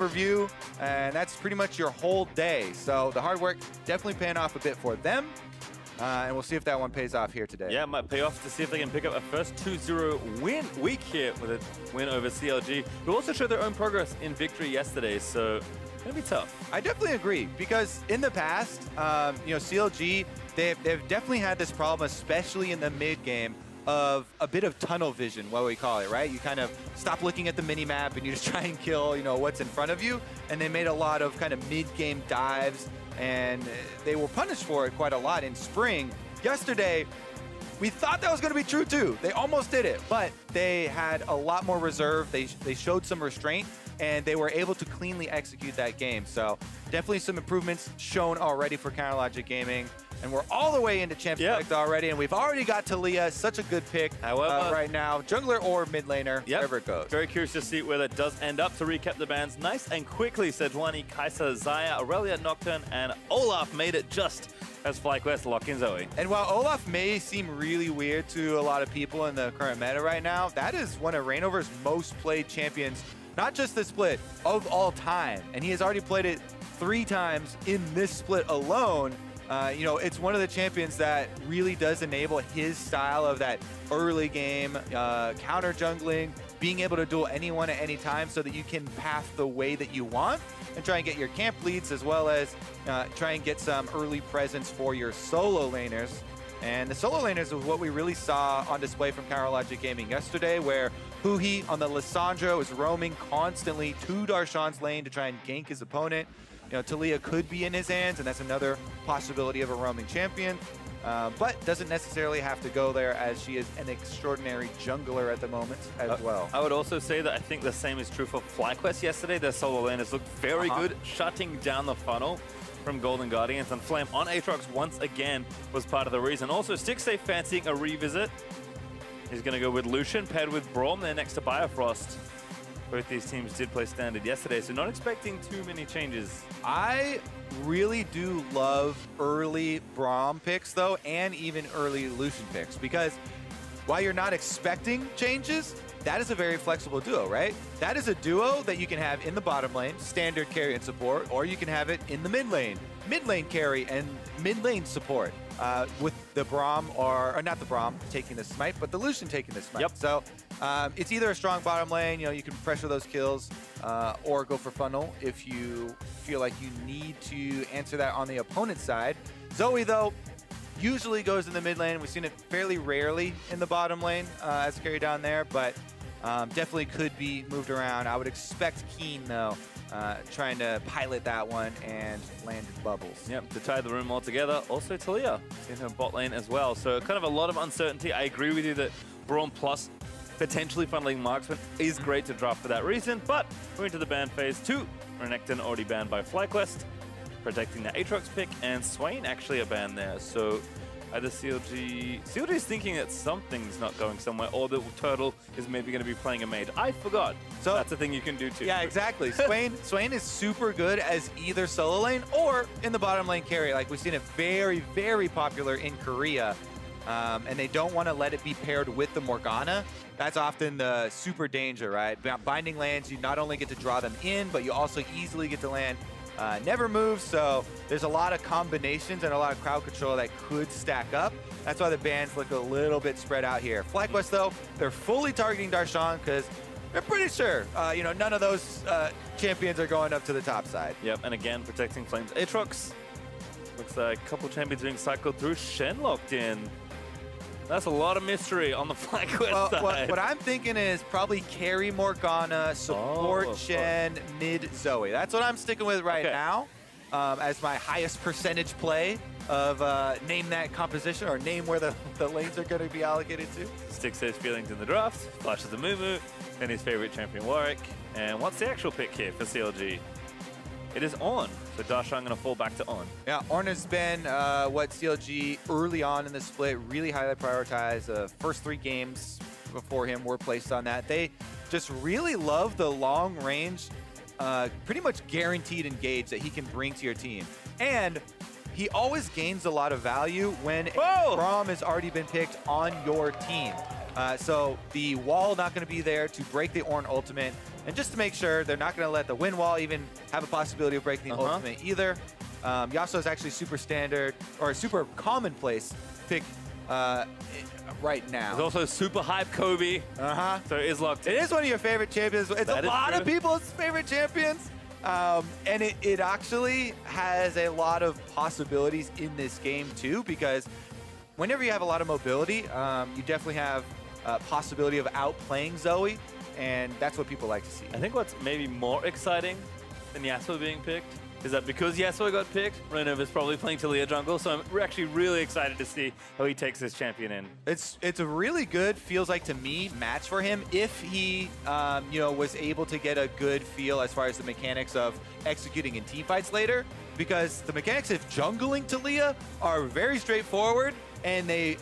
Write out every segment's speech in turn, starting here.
pay-per-view, and that's pretty much your whole day. So the hard work definitely paying off a bit for them. And we'll see if that one pays off here today. Yeah, it might pay off to see if they can pick up a first 2-0 win week here with a win over CLG, who also showed their own progress in victory yesterday, so it's going to be tough. I definitely agree, because in the past, you know, CLG, they've definitely had this problem, especially in the mid game, of a bit of tunnel vision, what we call it, right? You kind of stop looking at the mini-map and you just try and kill, you know, what's in front of you. And they made a lot of kind of mid-game dives, and they were punished for it quite a lot in spring. Yesterday, we thought that was going to be true too. They almost did it, but they had a lot more reserve. They showed some restraint, and they were able to cleanly execute that game. So definitely some improvements shown already for Counterlogic Gaming. And we're all the way into Champion Select already, and we've already got Taliyah, such a good pick right now. Jungler or mid laner, wherever it goes. Very curious to see where that does end up. To recap the bans nice and quickly, Sejuani, Kai'Sa, Xayah, Aurelia, Nocturne, and Olaf made it just as FlyQuest lock in Zoe. And while Olaf may seem really weird to a lot of people in the current meta right now, that is one of ReignOver's most played champions, not just this split, of all time. And he has already played it 3 times in this split alone. You know, it's one of the champions that really does enable his style of that early game counter jungling, being able to duel anyone at any time so that you can path the way that you want and try and get your camp leads, as well as try and get some early presence for your solo laners. And the solo laners was what we really saw on display from Counterlogic Gaming yesterday, where Huhi on the Lissandra is roaming constantly to Darshan's lane to try and gank his opponent. You know, Taliyah could be in his hands, and that's another possibility of a roaming champion, but doesn't necessarily have to go there, as she is an extraordinary jungler at the moment as well. I would also say that I think the same is true for FlyQuest yesterday. Their solo laners looked very good, shutting down the funnel from Golden Guardians, and Flame on Aatrox once again was part of the reason. Also, Stixxay fancying a revisit. He's going to go with Lucian paired with Braum there next to Biofrost. Both these teams did play standard yesterday, so not expecting too many changes. I really do love early Braum picks, though, and even early Lucian picks, because while you're not expecting changes, that is a very flexible duo, right? That is a duo that you can have in the bottom lane, standard carry and support, or you can have it in the mid lane carry and mid lane support. With the Braum, or not the Braum taking the smite, but the Lucian taking the smite. So it's either a strong bottom lane, you know, you can pressure those kills, or go for funnel if you feel like you need to answer that on the opponent's side. Zoe, though, usually goes in the mid lane. We've seen it fairly rarely in the bottom lane as carry down there, but definitely could be moved around. I would expect Keane, though, trying to pilot that one and land bubbles. Yep, to tie the room all together. Also Taliyah in her bot lane as well. So kind of a lot of uncertainty. I agree with you that Braum plus potentially funneling marksman is great to draft for that reason, but we're into the ban phase 2. Renekton already banned by FlyQuest, protecting the Aatrox pick, and Swain actually a ban there. So either CLG is thinking that something's not going somewhere, or that Turtle is maybe going to be playing a maid. I forgot. So that's a thing you can do too. Yeah, exactly. Swain is super good as either solo lane or in the bottom lane carry. Like, we've seen it very, very popular in Korea. And they don't want to let it be paired with the Morgana. That's often the super danger, right? Binding lands, you not only get to draw them in, but you also easily get to land never moves, so there's a lot of combinations and a lot of crowd control that could stack up. That's why the bans look a little bit spread out here. FlyQuest, though, they're fully targeting Darshan because they're pretty sure, you know, none of those champions are going up to the top side. Yep, and again, protecting Flame's Aatrox. Looks like a couple champions being cycled through. Shen locked in. That's a lot of mystery on the FlyQuest side. What I'm thinking is probably carry Morgana, support Shen, mid Zoe. That's what I'm sticking with right now as my highest percentage play of name that composition, or name where the lanes are going to be allocated to. Stixxay's feelings in the draft, flashes the Mumu, then his favorite champion Warwick. And what's the actual pick here for CLG? It is Ornn. So Darshan going to fall back to Ornn. Yeah, Ornn has been what CLG early on in the split really highly prioritized. The first 3 games before him were placed on that. They just really love the long range, pretty much guaranteed engage that he can bring to your team. And he always gains a lot of value when Braum has already been picked on your team. So the wall not going to be there to break the Ornn ultimate. And just to make sure, they're not going to let the wind wall even have a possibility of breaking the ultimate either. Yasuo is actually super standard, or super commonplace pick right now. There's also super hype Kobe. So it is locked in. It is one of your favorite champions. It's a lot of people's favorite champions. And it actually has a lot of possibilities in this game too, because whenever you have a lot of mobility, you definitely have a possibility of outplaying Zoe, and that's what people like to see. I think what's maybe more exciting than Yasuo being picked is that because Yasuo got picked, ReignOver's probably playing Taliyah jungle, so I'm actually really excited to see how he takes this champion in. It's a really good, feels like to me, match for him if he you know, was able to get a good feel as far as the mechanics of executing in teamfights later, because the mechanics of jungling Taliyah are very straightforward, and they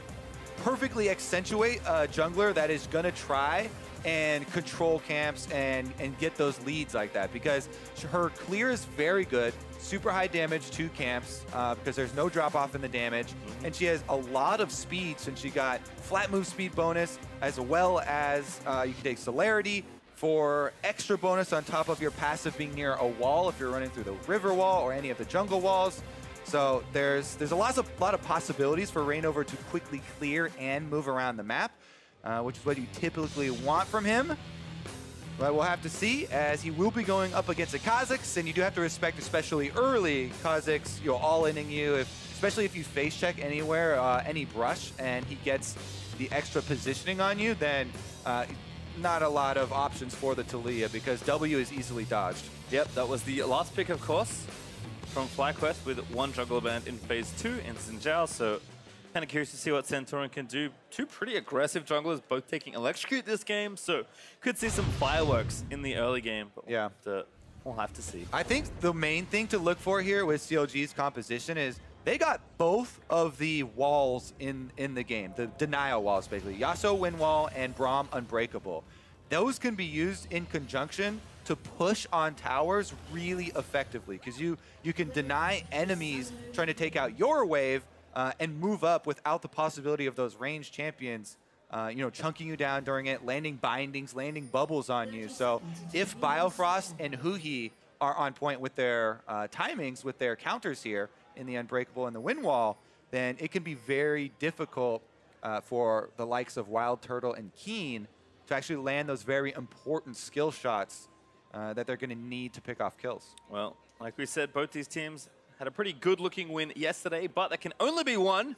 perfectly accentuate a jungler that is gonna try and control camps and get those leads like that, because her clear is very good, super high damage to camps because there's no drop off in the damage, and she has a lot of speed since she got flat move speed bonus, as well as you can take celerity for extra bonus on top of your passive being near a wall if you're running through the river wall or any of the jungle walls. So there's a lot of possibilities for ReignOver to quickly clear and move around the map, which is what you typically want from him. But we'll have to see, as he will be going up against a Kha'Zix, and you do have to respect, especially early, Kha'Zix, you know, all-inning you, especially if you face check anywhere, any brush, and he gets the extra positioning on you, then not a lot of options for the Taliyah, because W is easily dodged. Yep, that was the last pick, of course, from FlyQuest, with one jungle band in phase 2 in Xinjiao, so kind of curious to see what Santorin can do. Two pretty aggressive junglers, both taking Electrocute this game, so could see some fireworks in the early game. But yeah, we'll have to see. I think the main thing to look for here with CLG's composition is they got both of the walls in the game, the denial walls basically. Yasuo Wind Wall and Braum Unbreakable. Those can be used in conjunction to push on towers really effectively, because you can deny enemies trying to take out your wave and move up without the possibility of those ranged champions you know, chunking you down during it, landing bindings, landing bubbles on you. So if Biofrost and Huhi are on point with their timings, with their counters here in the Unbreakable and the Wind Wall, then it can be very difficult for the likes of WildTurtle and Keane to actually land those very important skill shots that they're going to need to pick off kills. Well, like we said, both these teams had a pretty good-looking win yesterday, but there can only be one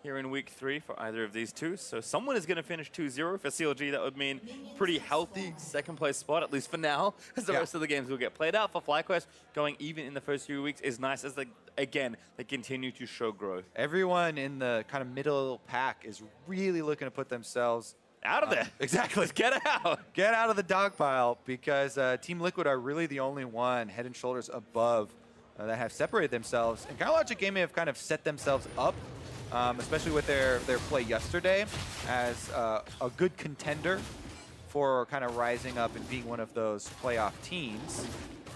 here in week 3 for either of these two. So someone is going to finish 2-0 for CLG. That would mean pretty healthy second-place spot, at least for now, as the rest of the games will get played out. For FlyQuest, going even in the first few weeks is nice, as, they continue to show growth. Everyone in the kind of middle pack is really looking to put themselves out of there. Exactly. Get out. Get out of the dog pile, because Team Liquid are really the only one head and shoulders above that have separated themselves. And Logic Gaming have kind of set themselves up, especially with their play yesterday, as a good contender for kind of rising up and being one of those playoff teams.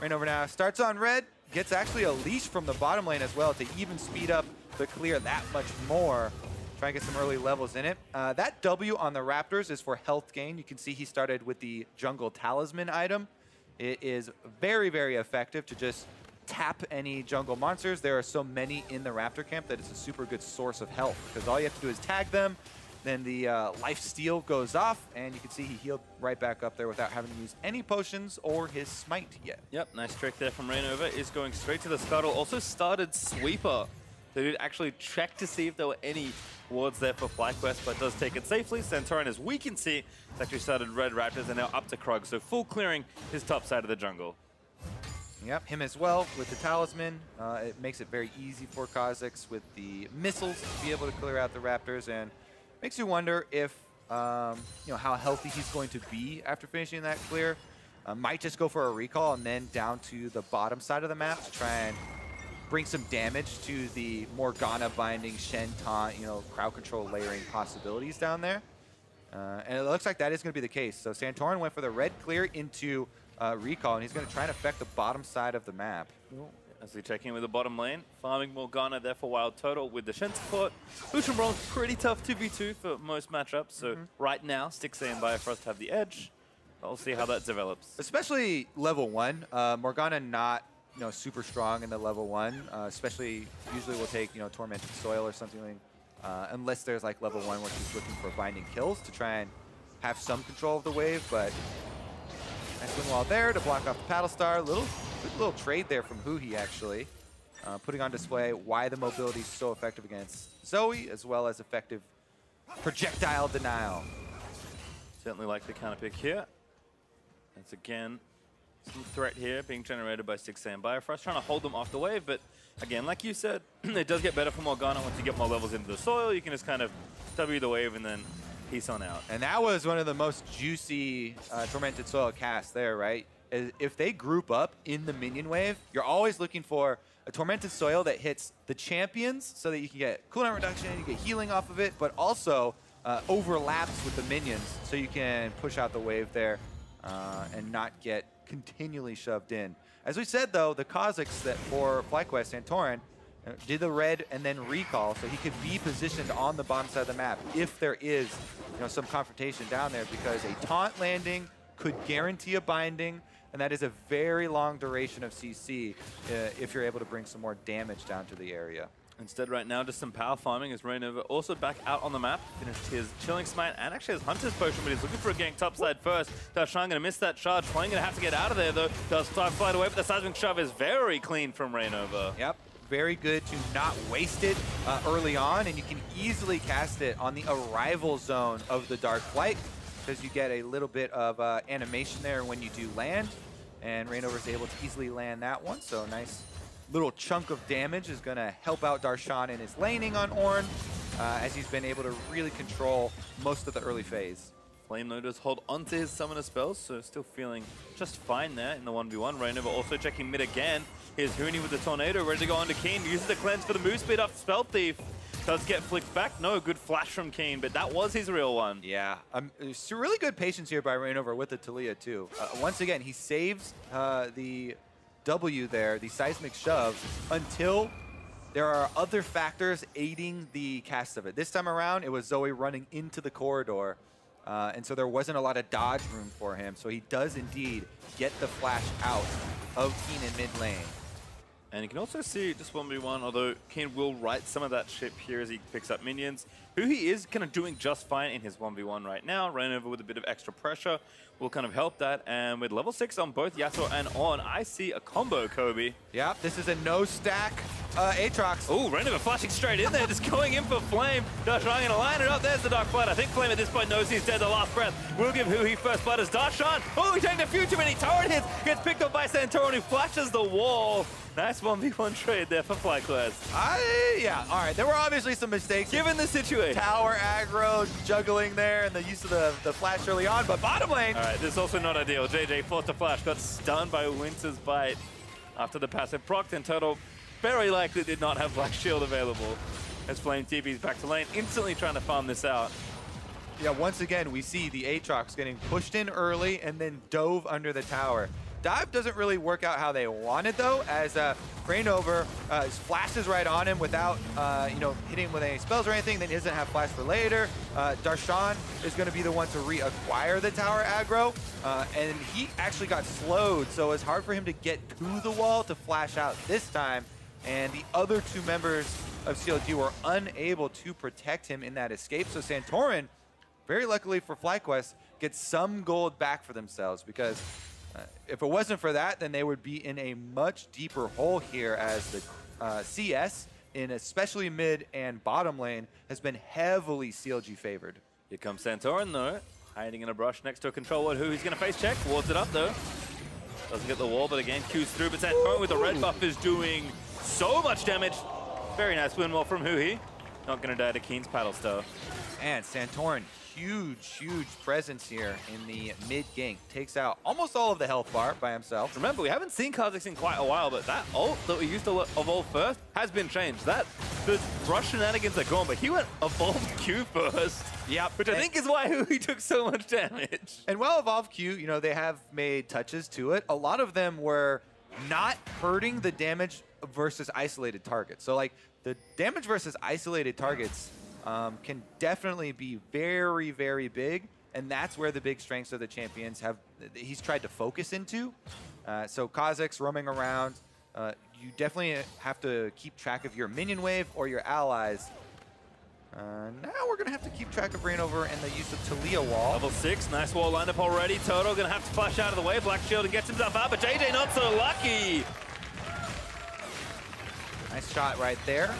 ReignOver now starts on red, gets actually a leash from the bottom lane as well to even speed up the clear that much more. Try and get some early levels in it. That W on the Raptors is for health gain. You can see he started with the jungle talisman item. It is very, very effective to just tap any jungle monsters. There are so many in the Raptor camp that it's a super good source of health, because all you have to do is tag them, then the life steal goes off, and you can see he healed right back up there without having to use any potions or his smite yet. Yep, nice trick there from ReignOver. Is going straight to the scuttle. Also started Sweeper. They did actually check to see if there were any wards there for FlyQuest, but does take it safely. Santorin, as we can see, has actually started red Raptors and now up to Krug, so full clearing his top side of the jungle. Yep, him as well with the talisman. It makes it very easy for Kha'Zix with the missiles to be able to clear out the Raptors, and makes you wonder if you know, how healthy he's going to be after finishing that clear. Might just go for a recall and then down to the bottom side of the map to try and bring some damage to the Morgana binding, Shen taunt, you know, crowd control layering possibilities down there. And it looks like that is going to be the case. So Santorin went for the red clear into recall, and he's going to try and affect the bottom side of the map. As we check in with the bottom lane, farming Morgana there for WildTurtle with the Shen support. Lucian Braum's pretty tough 2v2 for most matchups, so right now, Stixxay and Biofrost have the edge. We'll see how that develops. Especially level 1. Morgana not super strong in the level 1, especially usually we'll take Tormented Soil or something like, unless there's like level 1 where she's looking for binding kills to try and have some control of the wave, but nice win wall there to block off the Paddle Star. Good little trade there from Huhi actually, putting on display why the mobility is so effective against Zoe, as well as effective projectile denial. Certainly like the counter pick here. It's again some threat here being generated by Stixxay and Biofrost, trying to hold them off the wave, but again, like you said, it does get better for Morgana once you get more levels into the soil. You can just kind of W the wave and then peace on out. And that was one of the most juicy Tormented Soil casts there, right? If they group up in the minion wave, you're always looking for a Tormented Soil that hits the champions so that you can get cooldown reduction, you get healing off of it, but also overlaps with the minions so you can push out the wave there and not get continually shoved in. As we said though, the Kha'Zix that for FlyQuest, Santorin, did the red and then recall, so he could be positioned on the bottom side of the map if there is some confrontation down there, because a taunt landing could guarantee a binding, and that is a very long duration of CC if you're able to bring some more damage down to the area. Instead right now, just some power farming as ReignOver also back out on the map. Finished his Chilling Smite and actually his Hunter's Potion, but he's looking for a gank topside first. Darshan going to miss that charge. Flame going to have to get out of there though. Does fly away, but the Seismic Shove is very clean from ReignOver. Yep. Very good to not waste it early on, and you can easily cast it on the arrival zone of the Dark Flight, because you get a little bit of animation there when you do land, and ReignOver is able to easily land that one, so nice little chunk of damage is going to help out Darshan in his laning on Ornn, as he's been able to really control most of the early phase. Flame though does hold onto his summoner spells, so still feeling just fine there in the 1v1. ReignOver also checking mid again. Here's Huhi with the Tornado, ready to go on to Keane. Uses the cleanse for the move speed off Spell Thief. Does get flicked back. No, good flash from Keane, but that was his real one. Yeah, it's really good patience here by ReignOver with the Taliyah too. Once again, he saves the W there, the Seismic Shove, until there are other factors aiding the cast of it. This time around, it was Zoe running into the corridor, and so there wasn't a lot of dodge room for him. So he does indeed get the flash out of Keane in mid lane. And you can also see just 1v1, although Keane will right some of that ship here as he picks up minions. Huhi is kind of doing just fine in his 1v1 right now. ReignOver with a bit of extra pressure will kind of help that. And with level 6 on both Yasuo and Ornn, I see a combo, Kobe. Yeah, this is a no-stack Aatrox. Oh, ReignOver flashing straight in there, just going in for Flame. Darshan going to line it up. There's the Dark Flight. I think Flame at this point knows he's dead. The last breath will give Huhi first blood as Darshan. Oh, he's taking the future mini. Turret hits. Gets picked up by Santorin, who flashes the wall. Nice 1v1 trade there for FlyQuest. Yeah, all right. There were obviously some mistakes. Given the situation. Tower aggro, juggling there, and the use of the flash early on, but bottom lane. All right, this is also not ideal. JayJ forced to flash, got stunned by Winter's Bite after the passive proc, and Turtle very likely did not have Black Shield available as Flame TP's back to lane, instantly trying to farm this out. Yeah, once again, we see the Aatrox getting pushed in early and then dove under the tower. Dive doesn't really work out how they wanted though, as ReignOver flashes right on him without hitting him with any spells or anything. Then he doesn't have flash for later. Darshan is going to be the one to reacquire the tower aggro, and he actually got slowed, so it's hard for him to get to the wall to flash out this time. And the other two members of CLG were unable to protect him in that escape. So Santorin, very luckily for FlyQuest, gets some gold back for themselves, because if it wasn't for that, then they would be in a much deeper hole here, as the CS, in especially mid and bottom lane, has been heavily CLG favored. Here comes Santorin though, hiding in a brush next to a control ward. Who's going to face check, wards it up though. Doesn't get the wall, but again, Q's through. But Santorin with the red buff is doing so much damage. Very nice win wall from Huhi. Not going to die to Keane's paddle star. And Santorin, huge presence here in the mid gank. Takes out almost all of the health bar by himself. Remember, we haven't seen Kha'Zix in quite a while, but that ult that we used to evolve first has been changed. The rush shenanigans are gone, but he went evolved Q first. Yep. Which I think is why he took so much damage. And while evolved Q, they have made touches to it. A lot of them were not hurting the damage versus isolated targets. So like the damage versus isolated targets can definitely be very, very big. And that's where the big strengths of the champions he's tried to focus into. So Kha'Zix roaming around, you definitely have to keep track of your minion wave or your allies. Now we're going to have to keep track of ReignOver and the use of Taliyah wall. Level 6, nice wall lined up already. Turtle going to have to flash out of the way. Black Shield and gets himself out, but JayJ not so lucky. Nice shot right there.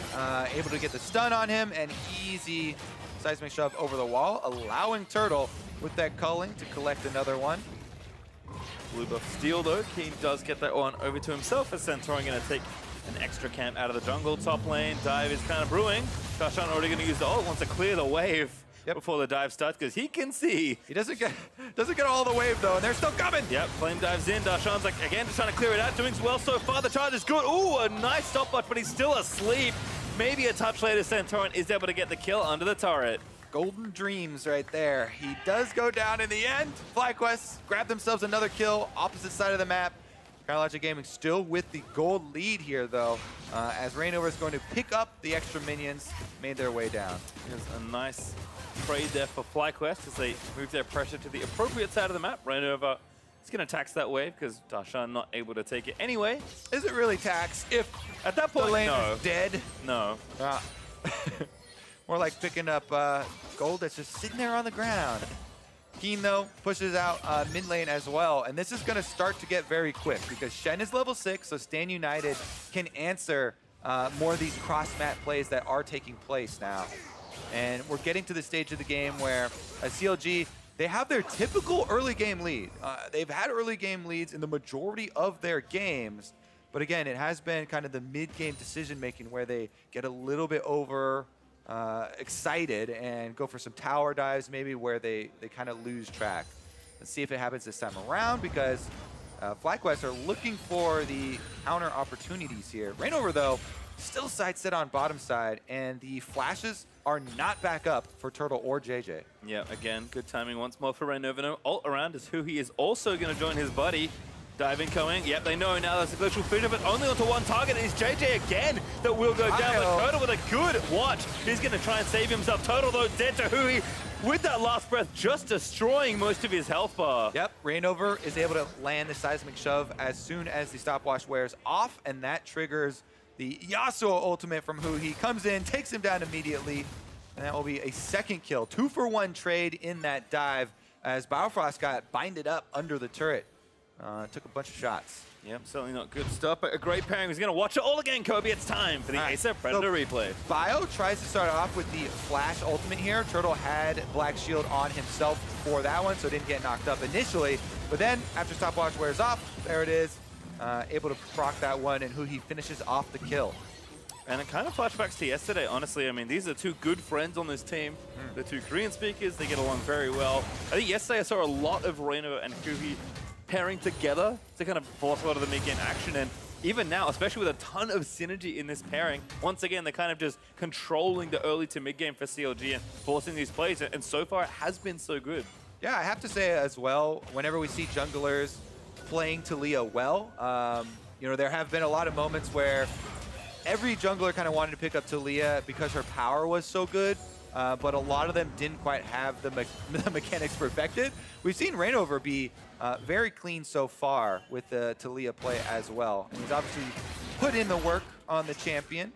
Able to get the stun on him and easy seismic shove over the wall, allowing Turtle with that culling to collect another one. Blue buff steal though. Keane does get that one over to himself as Santorin going to take an extra camp out of the jungle. Top lane, dive is kind of brewing. Darshan already going to use the ult, wants to clear the wave before the dive starts because he can see. He doesn't get all the wave though, and they're still coming. Yep, flame dives in. Darshan's like, again, just trying to clear it out. Doing well so far. The charge is good. Ooh, a nice stopwatch, but he's still asleep. Maybe a touch later, Santorin is able to get the kill under the turret. Golden dreams right there. He does go down in the end. FlyQuest grab themselves another kill, opposite side of the map. Logic Gaming still with the gold lead here, though, as ReignOver is going to pick up the extra minions, made their way down. Here's a nice trade there for FlyQuest as they move their pressure to the appropriate side of the map. ReignOver is going to tax that wave because Darshan not able to take it anyway. Is it really tax if at that point the lane is dead? No. More like picking up gold that's just sitting there on the ground. Keane, though, pushes out mid lane as well, and this is going to start to get very quick because Shen is level 6, so Stand United can answer more of these cross-map plays that are taking place now. And we're getting to the stage of the game where CLG, they have their typical early game lead. They've had early game leads in the majority of their games, but again, it has been kind of the mid-game decision-making where they get a little bit over excited and go for some tower dives maybe where they kind of lose track. Let's see if it happens this time around because FlyQuest are looking for the counter opportunities here. ReignOver, though, still side set on bottom side, and the flashes are not back up for Turtle or JayJ. Yeah, again, good timing once more for ReignOver. No ult around as Huhi is also going to join his buddy. Diving coming. Yep, they know now that's a glacial fissure, but only onto one target. It's JayJ again that will go down. But Turtle with a good watch. He's going to try and save himself. Turtle, though, dead to Huhi with that last breath, just destroying most of his health bar. Yep, ReignOver is able to land the seismic shove as soon as the stopwatch wears off, and that triggers the Yasuo ultimate from Huhi. Comes in, takes him down immediately, and that will be a second kill. 2-for-1 trade in that dive as Biofrost got binded up under the turret. Took a bunch of shots. Yep, certainly not good stuff, but a great pairing. He's going to watch it all again, Kobe. It's time for the Acer Predator replay. Bio tries to start off with the flash ultimate here. Turtle had Black Shield on himself for that one, so didn't get knocked up initially. But then, after stopwatch wears off, there it is. Able to proc that one, and Huhi finishes off the kill. And it kind of flashbacks to yesterday, honestly. I mean, these are two good friends on this team. The two Korean speakers, they get along very well. I think yesterday I saw a lot of ReignOver and Huhi pairing together to kind of force a lot of the mid-game action. And even now, especially with a ton of synergy in this pairing, once again, they're kind of just controlling the early to mid-game for CLG and forcing these plays. And so far, it has been so good. Yeah, I have to say as well, whenever we see junglers playing Taliyah well, you know, there have been a lot of moments where every jungler kind of wanted to pick up Taliyah because her power was so good, but a lot of them didn't quite have the mechanics perfected. We've seen ReignOver be very clean so far with the Taliyah play as well. And he's obviously put in the work on the champion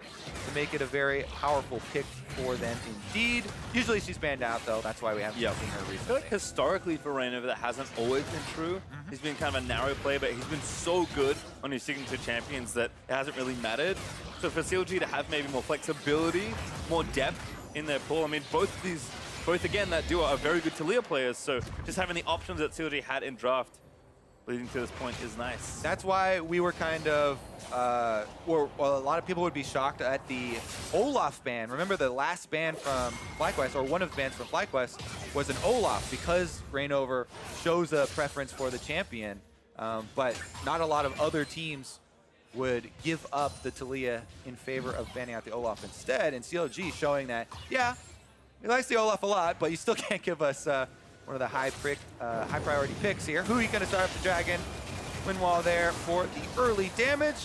to make it a very powerful pick for them indeed. Usually she's banned out though, that's why we haven't seen her recently. Like historically for ReignOver, that hasn't always been true. He's been kind of a narrow player, but he's been so good on his signature champions that it hasn't really mattered. So for CLG to have maybe more flexibility, more depth in their pool, I mean, both again, that duo are very good Taliyah players, so just having the options that CLG had in draft leading to this point is nice. That's why we were kind of, well, a lot of people would be shocked at the Olaf ban. Remember the last ban from FlyQuest, or one of the bans from FlyQuest, was an Olaf because ReignOver shows a preference for the champion, but not a lot of other teams would give up the Taliyah in favor of banning out the Olaf instead, and CLG showing that, yeah, he likes the Olaf a lot, but you still can't give us one of the high priority picks here. Huhi gonna start up the dragon. Wind wall there for the early damage.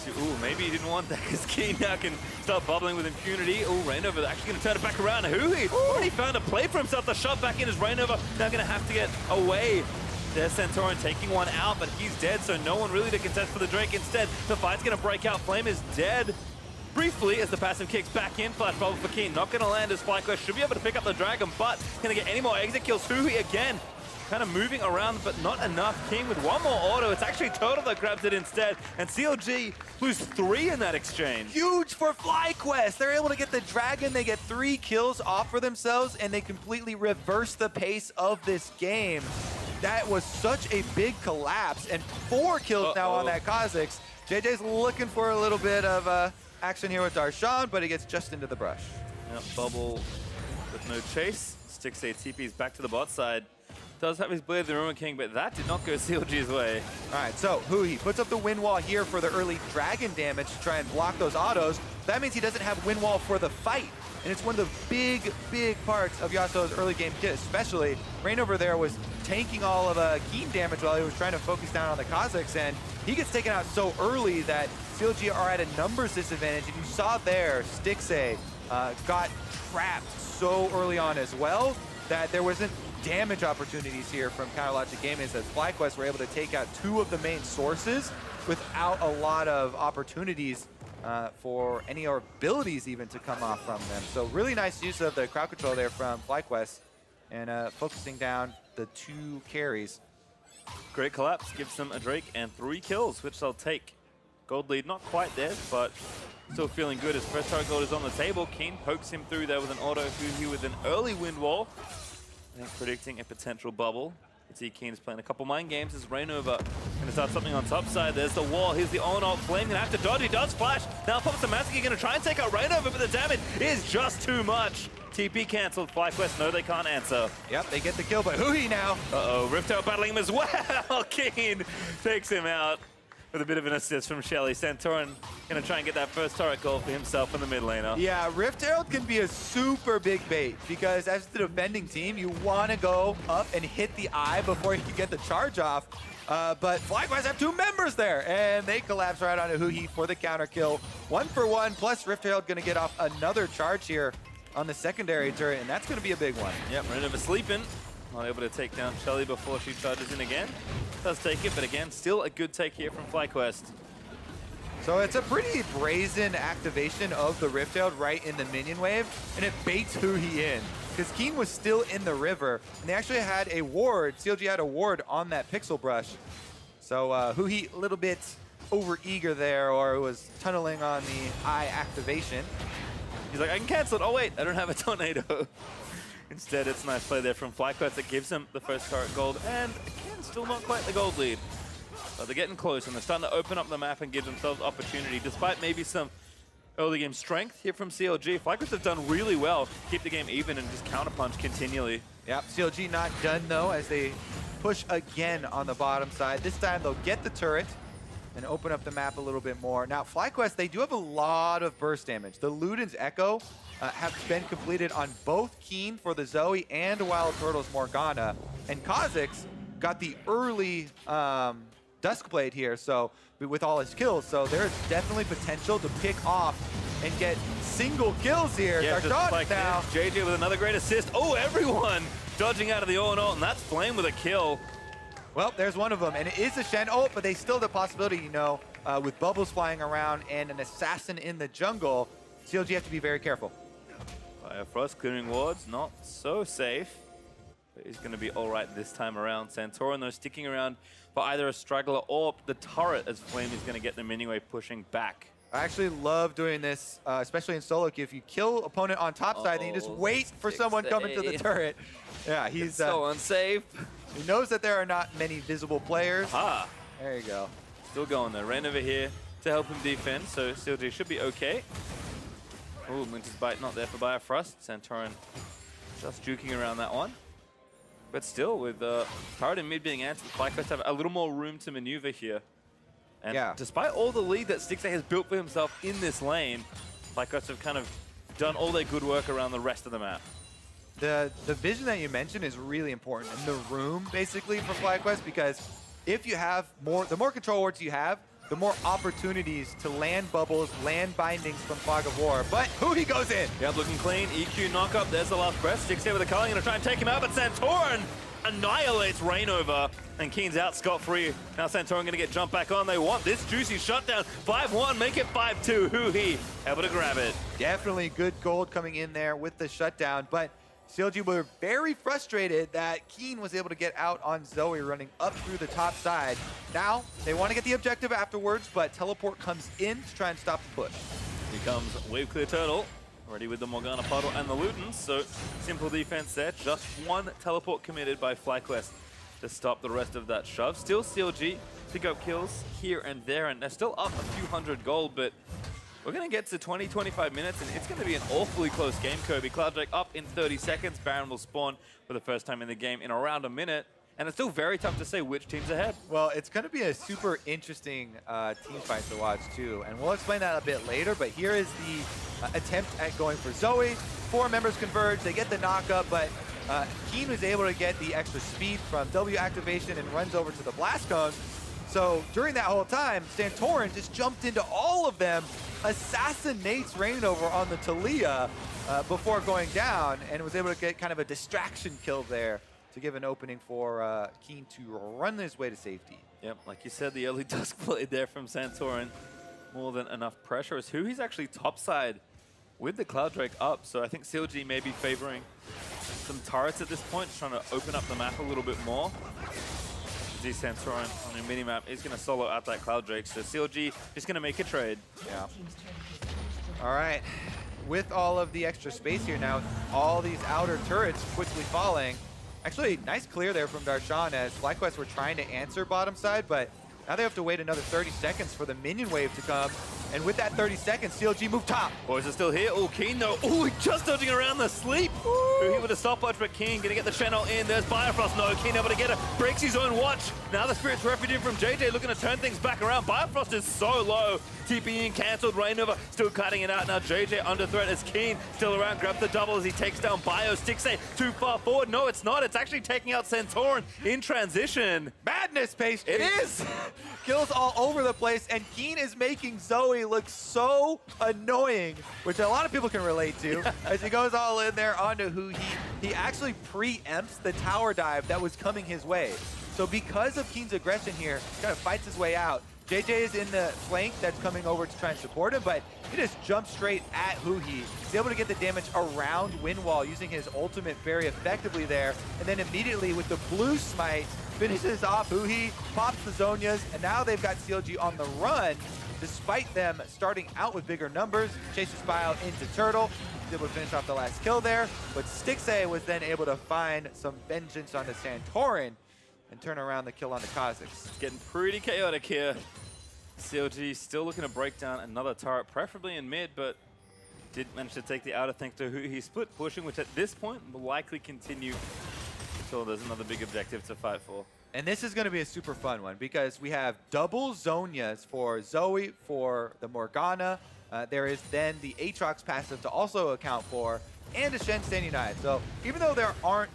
Ooh, maybe he didn't want that because Keane now can start bubbling with impunity. Ooh, ReignOver actually going to turn it back around. Huhi already found a play for himself. The shot back in is ReignOver now going to have to get away. There's Santorin taking one out, but he's dead, so no one really to contest for the Drake. Instead, the fight's going to break out. Flame is dead. Briefly, as the passive kicks back in, flash bubble for Keane. Not going to land as FlyQuest should be able to pick up the Dragon, but going to get any more exit kills. Huhi again, kind of moving around, but not enough. Keane with one more auto. It's actually Turtle that grabs it instead, and CLG lose 3 in that exchange. Huge for FlyQuest. They're able to get the Dragon. They get 3 kills off for themselves, and they completely reverse the pace of this game. That was such a big collapse, and 4 kills now on that Kha'Zix. JayJ's looking for a little bit of action here with Darshan, but he gets just into the brush. Yep, bubble with no chase. Stixxay TP's back to the bot side. Does have his Blade of the Ruin King, but that did not go CLG's way. All right, so Huhi puts up the wind wall here for the early Dragon damage to try and block those autos. That means he doesn't have wind wall for the fight. And it's one of the big parts of Yasuo's early game kit, especially. ReignOver there was tanking all of Keane damage while he was trying to focus down on the Kha'Zix, and he gets taken out so early that CLG are at a numbers disadvantage. And you saw there, Stixxay got trapped so early on as well that there wasn't damage opportunities here from Counterlogic Gaming, as FlyQuest were able to take out 2 of the main sources without a lot of opportunities for any abilities even to come off from them. So really nice use of the crowd control there from FlyQuest, and focusing down the 2 carries. Great collapse, gives them a Drake and 3 kills, which they'll take. Gold lead not quite there, but still feeling good as first target gold is on the table. Keane pokes him through there with an auto. Huhi with an early wind wall. I think predicting a potential bubble. You see Keane is playing a couple mind games as ReignOver going to start something on top side. There's the wall. Here's the Ornn Flame. Going to have to dodge. He does flash. Now pops the Massacre. Going to try and take out ReignOver, but the damage is just too much. TP cancelled. FlyQuest, no, they can't answer. Yep, they get the kill, but Huhi now. Uh-oh, RiftTail battling him as well. Keane takes him out with a bit of an assist from Shelly. Santorin going to try and get that first turret goal for himself in the mid laner. Yeah, Rift Herald can be a super big bait because as the defending team, you want to go up and hit the eye before you can get the charge off. But FlyQuest have 2 members there, and they collapse right onto Huhi for the counter kill. 1 for 1, plus Rift Herald going to get off another charge here on the secondary turret, and that's going to be a big one. Yep, ReignOver sleeping. Not able to take down Shelly before she charges in again. Does take it, but again, still a good take here from FlyQuest. So it's a pretty brazen activation of the Rift Herald right in the minion wave, and it baits Huhi in. Because Keane was still in the river, and they actually had a ward. CLG had a ward on that pixel brush. So Huhi a little bit over-eager there, or was tunneling on the eye activation. He's like, I can cancel it. Oh, wait, I don't have a tornado. Instead, it's a nice play there from FlyQuest that gives him the first turret gold, and again, still not quite the gold lead. But they're getting close, and they're starting to open up the map and give themselves opportunity, despite maybe some early game strength here from CLG. FlyQuest have done really well, keep the game even and just counterpunch continually. Yep, CLG not done though, as they push again on the bottom side. This time they'll get the turret and open up the map a little bit more. Now, FlyQuest, they do have a lot of burst damage. The Luden's Echo have been completed on both Keane for the Zoe and WildTurtle's Morgana. And Kha'Zix got the early Duskblade here, so with all his kills. So there's definitely potential to pick off and get single kills here. Yeah, just like now. JayJ with another great assist. Oh, everyone dodging out of the Ornn, and that's Flame with a kill. Well, there's one of them, and it is a Shen ult, but they still have the possibility, you know, with bubbles flying around and an assassin in the jungle, CLG have to be very careful. Biofrost clearing wards, not so safe. But he's going to be all right this time around. Santorin, though, sticking around for either a straggler or the turret, as Flame is going to get them anyway, pushing back. I actually love doing this, especially in solo queue. If you kill opponent on top side, then you just wait for someone coming to the turret. Yeah, he's so unsafe. He knows that there are not many visible players. Ah, there you go. Still going though. ReignOver here to help him defend, so CLG should be okay. Ooh, Linter's Bite not there for Biofrost. Santorin just juking around that one. But still, with turret and mid being answered, FlyQuest have a little more room to maneuver here. And despite all the lead that Stixxay has built for himself in this lane, FlyQuest have kind of done all their good work around the rest of the map. The vision that you mentioned is really important, and the room, basically, for FlyQuest, because if you have the more control wards you have, the more opportunities to land bubbles, land bindings from Fog of War. But Huhi goes in. Yep, looking clean. EQ knock-up. There's the last breath. Stixxay with the Taliyah, going to try and take him out, but Santorin annihilates ReignOver, and Keane's out scot-free. Now Santorin going to get jumped back on. They want this juicy shutdown. 5-1, make it 5-2. Huhi able to grab it. Definitely good gold coming in there with the shutdown, but CLG were very frustrated that Keane was able to get out on Zoe running up through the top side. Now, they want to get the objective afterwards, but Teleport comes in to try and stop the push. Here comes Wave Clear Turtle, ready with the Morgana Puddle and the Luton. So, simple defense there. Just one Teleport committed by FlyQuest to stop the rest of that shove. Still CLG pick up kills here and there, and they're still up a few hundred gold, but we're going to get to 20-25 minutes, and it's going to be an awfully close game, Kirby. Clouddrake up in 30 seconds. Baron will spawn for the first time in the game in around a minute, and it's still very tough to say which team's ahead. Well, it's going to be a super interesting team fight to watch, too, and we'll explain that a bit later, but here is the attempt at going for Zoe. 4 members converge. They get the knock-up, but Keane was able to get the extra speed from W activation and runs over to the Blast Cone. So during that whole time, Santorin just jumped into all of them, assassinates ReignOver on the Taliyah before going down, and was able to get kind of a distraction kill there to give an opening for Keane to run his way to safety. Yep, like you said, the early dusk play there from Santorin. More than enough pressure. As Huhi's actually topside with the Clouddrake up, so I think CLG may be favoring some turrets at this point, trying to open up the map a little bit more. Santorin on the minimap is going to solo out that Clouddrake, so CLG is going to make a trade. Yeah. All right. With all of the extra space here now, all these outer turrets quickly falling. Actually, nice clear there from Darshan as FlyQuest were trying to answer bottom side, but now they have to wait another 30 seconds for the minion wave to come. And with that 30 seconds, CLG move top. Boys are still here. Oh, Keane though. Oh, just dodging around the sleep. Huhi with a stopwatch, but Keane gonna get the Shen in. There's Biofrost. No, Keane able to get it. Breaks his own watch. Now the Spirit's Refuge from JayJ looking to turn things back around. Biofrost is so low. TP in cancelled. ReignOver still cutting it out. Now JayJ under threat as Keane still around. Grabs the double as he takes down Bio. Stixxay too far forward. No, it's not. It's actually taking out Santorin in transition. Madness, Pastry. It is. Kills all over the place, and Keane is making Zoe look so annoying, which a lot of people can relate to. As he goes all in there onto Huhi, he actually preempts the tower dive that was coming his way. So because of Keane's aggression here, he kind of fights his way out. JayJ is in the flank that's coming over to try and support him, but he just jumps straight at Huhi. He's able to get the damage around Windwall using his ultimate very effectively there, and then immediately with the blue smite, finishes off Huhi, pops the Zhonyas, and now they've got CLG on the run, despite them starting out with bigger numbers. Chases Bio into Turtle. He's able to finish off the last kill there, but Stixxay was then able to find some vengeance on the Santorin and turn around the kill on the Kha'Zix. Getting pretty chaotic here. CLG still looking to break down another turret, preferably in mid, but did manage to take the outer thanks to Huhi split pushing, which at this point will likely continue until there's another big objective to fight for. And this is going to be a super fun one because we have double Zhonyas for Zoe, for the Morgana. There is then the Aatrox passive to also account for, and a Shen standing 9. So even though there aren't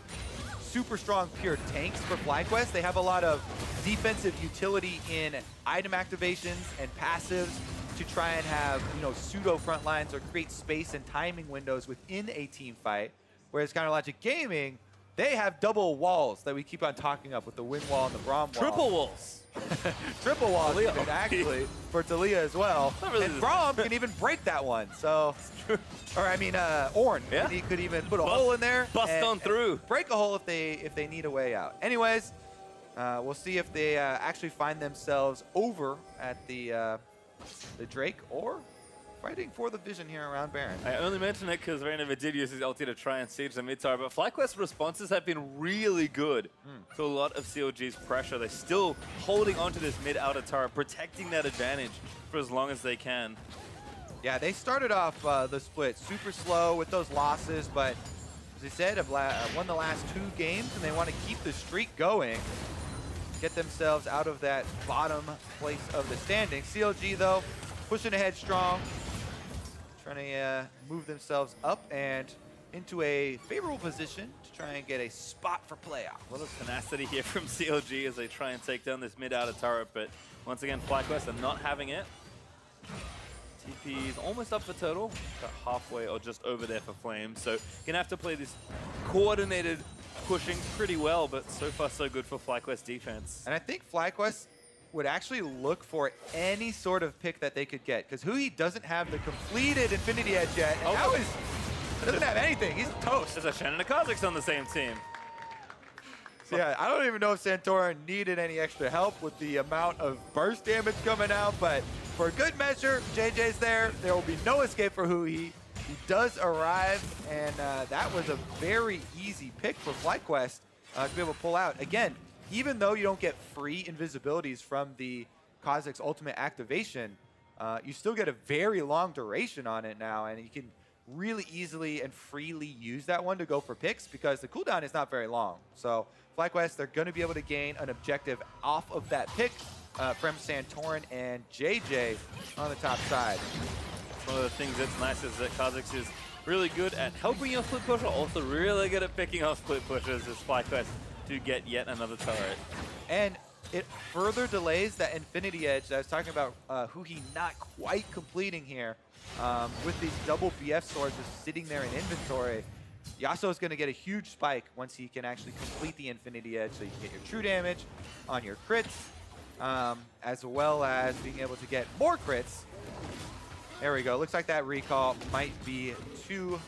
super strong pure tanks for FlyQuest, they have a lot of defensive utility in item activations and passives to try and have, you know, pseudo front lines or create space and timing windows within a team fight. Whereas Counterlogic Gaming, they have double walls that we keep on talking up with the Wind Wall and the Braum Wall. Triple walls. Triple walls, even, actually, for Taliyah as well. Really and Braum can even break that one. So, or I mean, Ornn, yeah. he could even put a hole in there, bust on through, and break a hole if they need a way out. Anyways, we'll see if they actually find themselves over at the Drake or fighting for the vision here around Baron. I only mention it because ReignOver did use his ulti to try and siege the mid tower, but FlyQuest's responses have been really good to a lot of CLG's pressure. They're still holding onto this mid outer tower, protecting that advantage for as long as they can. Yeah, they started off the split super slow with those losses, but as I said, have won the last 2 games, and they want to keep the streak going, get themselves out of that bottom place of the standings. CLG, though, pushing ahead strong, trying to move themselves up, and into a favorable position to try and get a spot for playoff. A lot of tenacity here from CLG as they try and take down this mid-outer turret, but once again, FlyQuest are not having it. TP is almost up for Turtle, about halfway or just over there for Flame, so gonna have to play this coordinated pushing pretty well, but so far so good for FlyQuest defense. And I think FlyQuest would actually look for any sort of pick that they could get, because Huhi doesn't have the completed Infinity Edge yet, and now doesn't have anything. He's toast. There's a Shen and a Kha'Zix on the same team. So yeah, I don't even know if Santorin needed any extra help with the amount of burst damage coming out, but for good measure, JayJ's there. There will be no escape for Huhi. He does arrive, and that was a very easy pick for FlyQuest to be able to pull out. Again, even though you don't get free invisibilities from the Kha'Zix ultimate activation, you still get a very long duration on it now, and you can really easily and freely use that one to go for picks because the cooldown is not very long. So FlyQuest, they're going to be able to gain an objective off of that pick from Santorin and JayJ on the top side. One of the things that's nice is that Kha'Zix is really good at helping your split pusher, also really good at picking off split pushers as FlyQuest do get yet another turret. And it further delays that Infinity Edge that I was talking about Huhi not quite completing here. With these double BF swords just sitting there in inventory, Yasuo is going to get a huge spike once he can actually complete the Infinity Edge, so you can get your true damage on your crits, as well as being able to get more crits. There we go. Looks like that recall might be to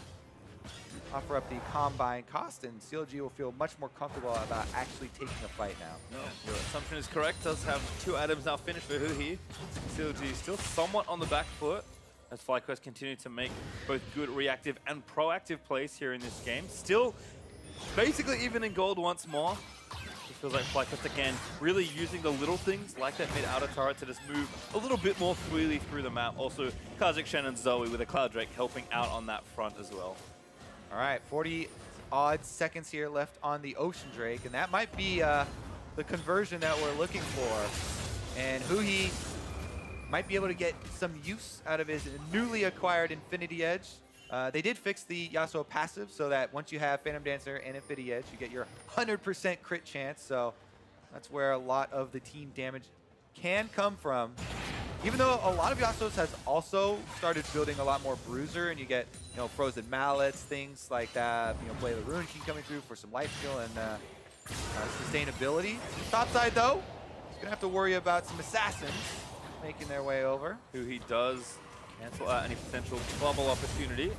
offer up the combine cost, and CLG will feel much more comfortable about actually taking a fight now. No, your assumption is correct. Does have 2 items now finished for Huhi. CLG still somewhat on the back foot as FlyQuest continue to make both good reactive and proactive plays here in this game. Still basically even in gold once more. It feels like FlyQuest again really using the little things like that mid-outer turret to just move a little bit more freely through the map. Also Kha'Zix, Shen, and Zoe with a Cloud Drake helping out on that front as well. All right, 40-odd seconds here left on the Ocean Drake, and that might be the conversion that we're looking for. And Huhi might be able to get some use out of his newly acquired Infinity Edge. They did fix the Yasuo passive so that once you have Phantom Dancer and Infinity Edge, you get your 100% crit chance. So that's where a lot of the team damage can come from. Even though a lot of Yasuo's has also started building a lot more bruiser, and you get, you know, frozen mallets, things like that. You know, Play the Rune King coming through for some life steal and sustainability. Top side though, he's gonna have to worry about some assassins making their way over. Huhi does cancel out any potential bubble opportunity.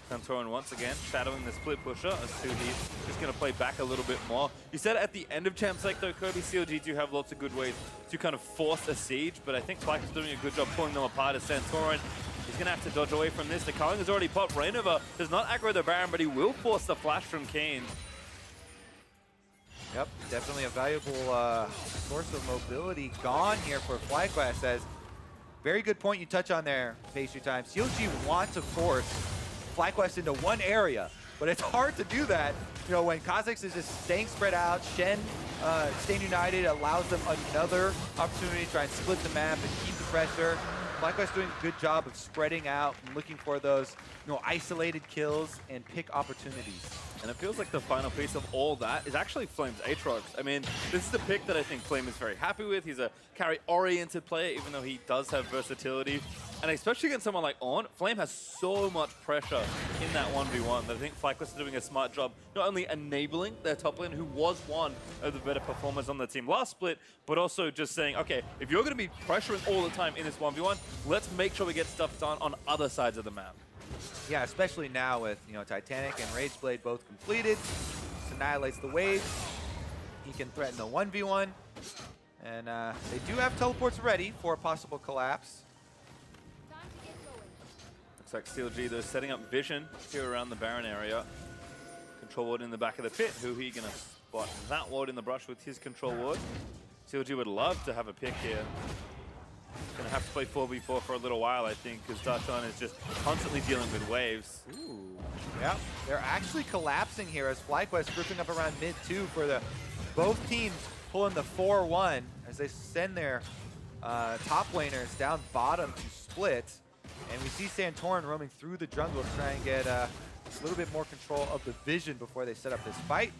Santorin once again shadowing the split pusher as Huhi is going to play back a little bit more. You said at the end of Champ Sec though, Kirby, CLG do have lots of good ways to kind of force a siege, but I think FlyQuest is doing a good job pulling them apart as Santorin. He's going to have to dodge away from this. The Culling has already popped. ReignOver does not aggro the Baron, but he will force the flash from Keane. Yep, definitely a valuable source of mobility gone here for FlyQuest. As very good point you touch on there, PastryTime. CLG wants to force FlyQuest into one area, but it's hard to do that. You know, when Kha'Zix is just staying spread out, Shen staying united allows them another opportunity to try and split the map and keep the pressure. FlyQuest doing a good job of spreading out and looking for those, you know, isolated kills and pick opportunities. And it feels like the final piece of all that is actually Flame's Aatrox. I mean, this is a pick that I think Flame is very happy with. He's a carry-oriented player, even though he does have versatility. And especially against someone like Ornn, Flame has so much pressure in that 1v1 that I think FlyQuest is doing a smart job, not only enabling their top lane, who was one of the better performers on the team last split, but also just saying, okay, if you're going to be pressuring all the time in this 1v1, let's make sure we get stuff done on other sides of the map. Yeah, especially now with, you know, Titanic and Rageblade both completed. Just annihilates the waves. He can threaten the 1v1. And they do have teleports ready for a possible collapse. Looks like CLG, though, setting up vision here around the Baron area. Control ward in the back of the pit. Huhi going to spot that ward in the brush with his control ward. CLG would love to have a pick here. Going to have to play 4v4 for a little while, I think, because Darshan is just constantly dealing with waves. Ooh. Yeah, they're actually collapsing here as FlyQuest grouping up around mid 2 for the both teams pulling the 4-1 as they send their top laners down bottom to split. And we see Santorin roaming through the jungle to try and get a little bit more control of the vision before they set up this fight,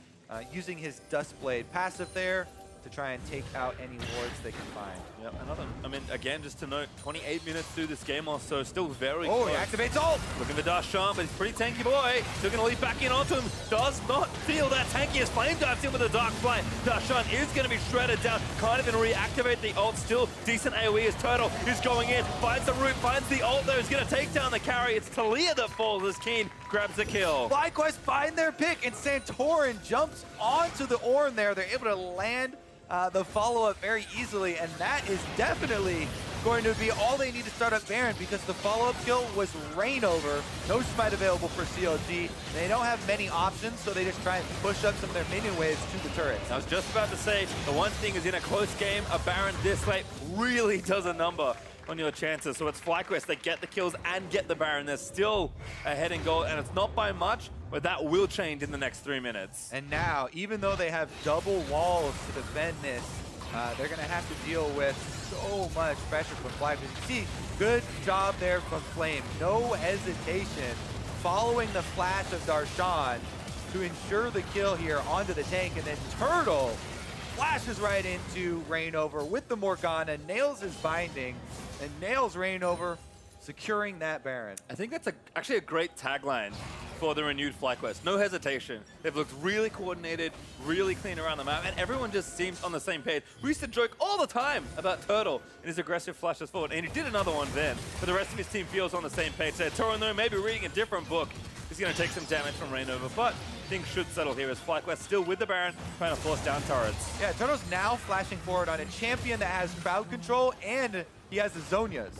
using his Duskblade passive there to try and take out any wards they can find. Yep, again, just to note, 28 minutes through this game or so, still very close. He activates ult! Looking for Darshan, but he's pretty tanky boy. Still going to leap back in onto him. Does not feel that tanky as Flame dives in with a Dark Flight. Darshan is going to be shredded down. Can't even reactivate the ult. Still decent AoE as Turtle is going in. Finds the root, finds the ult though. He's going to take down the carry. It's Taliyah that falls as Keane grabs the kill. FlyQuest find their pick, and Santorin jumps onto the Ornn there. They're able to land the follow-up very easily, and that is definitely going to be all they need to start up Baron, because the follow-up kill was ReignOver. No smite available for CLG. They don't have many options, so they just try and push up some of their minion waves to the turrets. I was just about to say, the one thing is in a close game, a Baron this late really does a number on your chances. So it's FlyQuest, they get the kills and get the Baron. They're still ahead in goal, and it's not by much, but that will change in the next 3 minutes. And now, even though they have double walls to defend this, they're going to have to deal with so much pressure from FlyQuest. You see, good job there from Flame. No hesitation, following the flash of Darshan to ensure the kill here onto the tank, and then Turtle flashes right into ReignOver with the Morgana, nails his binding, and nails ReignOver, securing that Baron. I think that's actually a great tagline for the renewed FlyQuest. No hesitation. They've looked really coordinated, really clean around the map, and everyone just seems on the same page. We used to joke all the time about Turtle and his aggressive flashes forward, and he did another one then, but the rest of his team feels on the same page. Santorin, though, maybe reading a different book, is going to take some damage from ReignOver, but things should settle here as FlyQuest still with the Baron, trying to force down turrets. Yeah, Turtle's now flashing forward on a champion that has crowd control, and he has the Zhonya's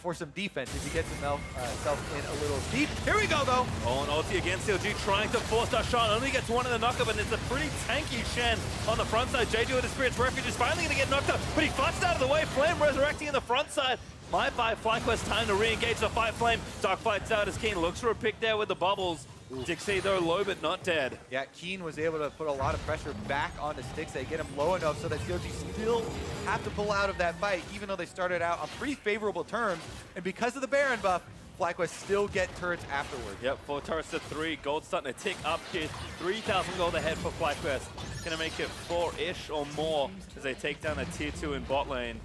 for some defense if he gets himself in a little deep. Here we go, though. Oh, and ulti against CLG, trying to force Darshan. Only gets one in the knockup, and it's a pretty tanky Shen on the front side. JayJ with his Spirit's Refuge is finally going to get knocked up, but he flashed out of the way. Flame resurrecting in the front side. Might buy FlyQuest time to re-engage the fight. Flame. Dark Fight's out as Keane looks for a pick there with the bubbles. Stixxay, though, low but not dead. Yeah, Keane was able to put a lot of pressure back onto Stixxay, get him low enough so that CLG still have to pull out of that fight, even though they started out on pretty favorable terms. And because of the Baron buff, FlyQuest still get turrets afterwards. Yep, 4 turrets to 3. Gold starting to tick up here. 3,000 gold ahead for FlyQuest. Gonna make it 4-ish or more as they take down a tier 2 in bot lane.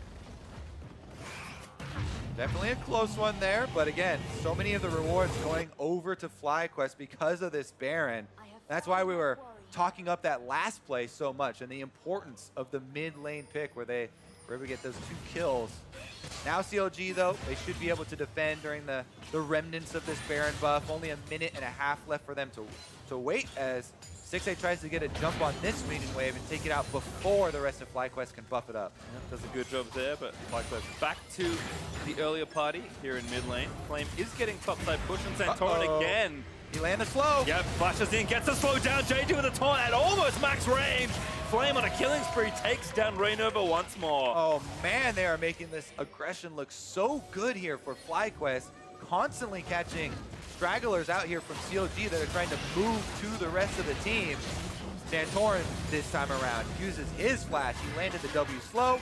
Definitely a close one there, but again, so many of the rewards going over to FlyQuest because of this Baron. That's why we were talking up that last play so much, and the importance of the mid lane pick where they were able to get those 2 kills. Now CLG, though, they should be able to defend during the remnants of this Baron buff. Only a minute and a half left for them to wait as Stixxay tries to get a jump on this minion wave and take it out before the rest of FlyQuest can buff it up. Yeah, does a good job there, but FlyQuest back to the earlier party here in mid lane. Flame is getting topside push, and Santorin again. He landed slow. Yep, flashes in, gets a slow down. JayJ with a taunt at almost max range. Flame on a killing spree takes down ReignOver once more. Oh man, they are making this aggression look so good here for FlyQuest, constantly catching stragglers out here from CLG that are trying to move to the rest of the team. Santorin this time around uses his flash. He landed the W slow.